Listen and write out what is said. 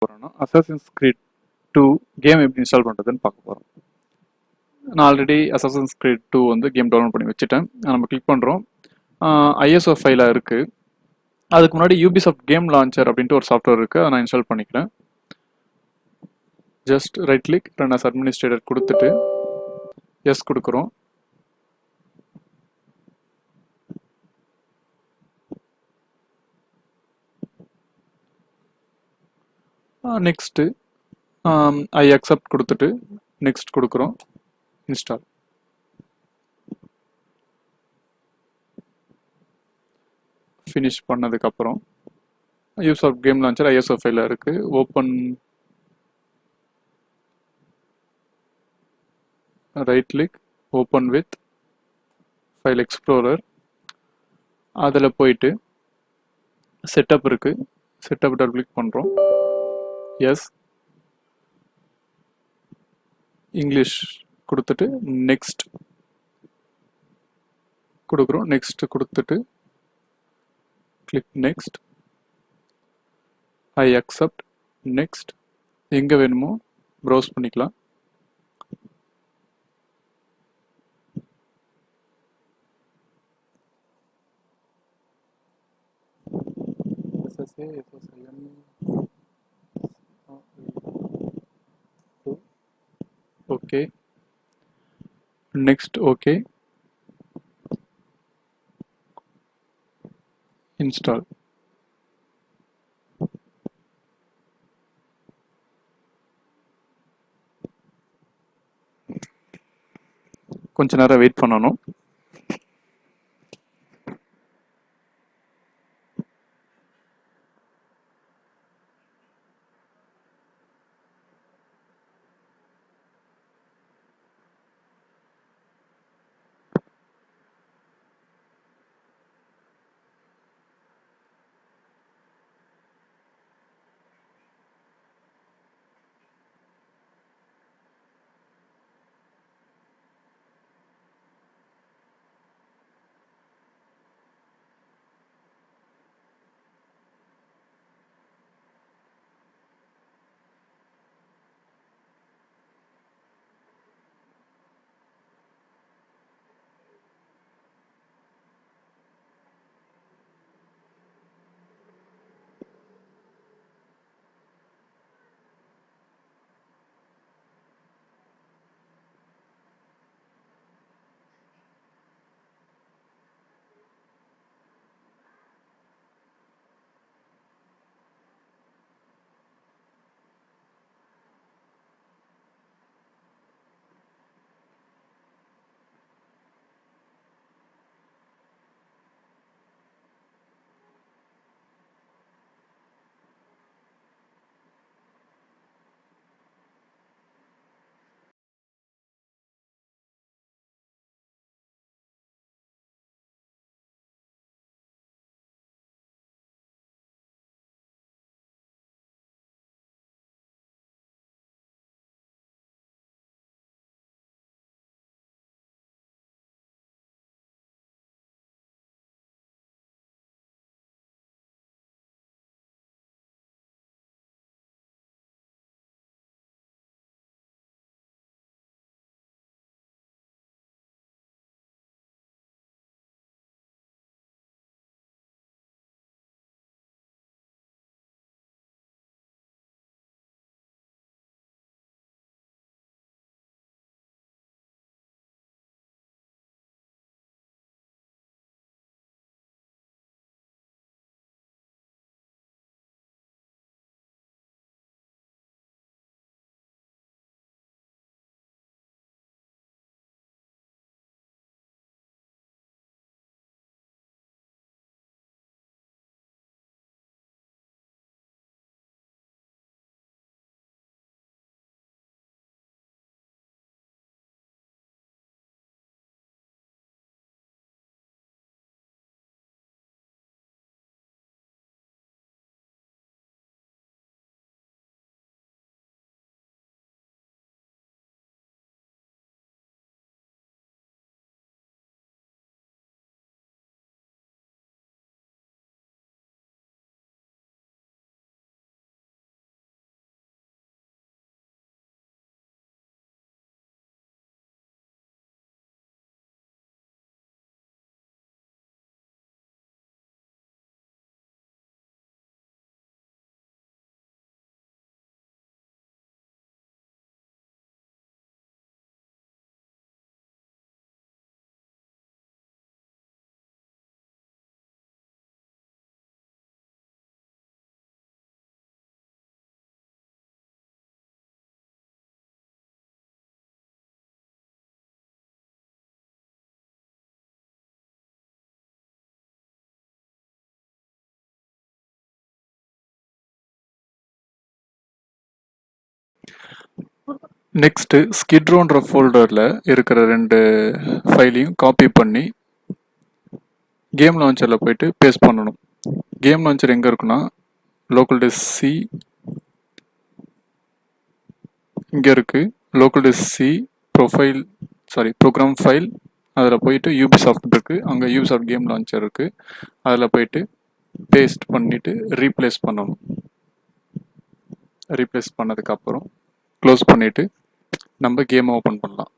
போகிறோன்னா assassins greet 2 game எப்படி install பண்ணுறதுன்னு பார்க்க போகிறோம். நான் ஆல்ரெடி அசாசின்ஸ் கிரீட் 2 வந்து கேம் டவுன்லோட் பண்ணி வச்சுட்டேன். நம்ம கிளிக் பண்ணுறோம். ஐஎஸ்ஓ ஃபைலாக இருக்குது. அதுக்கு முன்னாடி யூபிசாஃப்ட் கேம் லான்ச்சர் அப்படின்ட்டு ஒரு சாஃப்ட்வேர் இருக்குது. அதை நான் இன்ஸ்டால் பண்ணிக்கிறேன். Just right click run as administrator கொடுத்துட்டு எஸ் கொடுக்குறோம். நெக்ஸ்ட்டு ஐ அக்செப்ட் கொடுத்துட்டு நெக்ஸ்ட் கொடுக்குறோம். இன்ஸ்டால். ஃபினிஷ் பண்ணதுக்கப்புறம் யூபிசாஃப்ட் கேம் லான்ச்சர் ஐஎஸ்ஓ ஃபைலில் இருக்குது. Open right click open with file explorer. அதில் போயிட்டு செட்டப் இருக்குது. செட்டப் டபுள் கிளிக் பண்ணுறோம். எஸ் இங்கிலீஷ் கொடுத்துட்டு நெக்ஸ்ட் கொடுக்குறோம். நெக்ஸ்ட் கொடுத்துட்டு click next. I accept next. எங்கே வேணுமோ ப்ரௌஸ் பண்ணிக்கலாம். Okay next. Okay install. கொஞ்ச நேரம் வெயிட் பண்ணணும். நெக்ஸ்ட்டு ஸ்கிட்ரோன்ற ஃபோல்டரில் இருக்கிற 2 ஃபைலையும் காப்பி பண்ணி கேம் லான்ச்சரில் போயிட்டு பேஸ்ட் பண்ணணும். கேம் லான்ச்சர் எங்கே இருக்குன்னா லோக்கல் டிஸ்க் சி இங்கே இருக்குது. Local disk C program file, அதில் போயிட்டு யூபிசாஃப்ட் இருக்குது, அங்கே யூபிசாஃப்ட் கேம் லான்ச்சர் இருக்குது, அதில் போயிட்டு பேஸ்ட் பண்ணிவிட்டு ரீப்ளேஸ் பண்ணணும். ரீப்ளேஸ் பண்ணதுக்கப்புறம் க்ளோஸ் பண்ணிவிட்டு நம்ம கேமை ஓப்பன் பண்ணலாம்.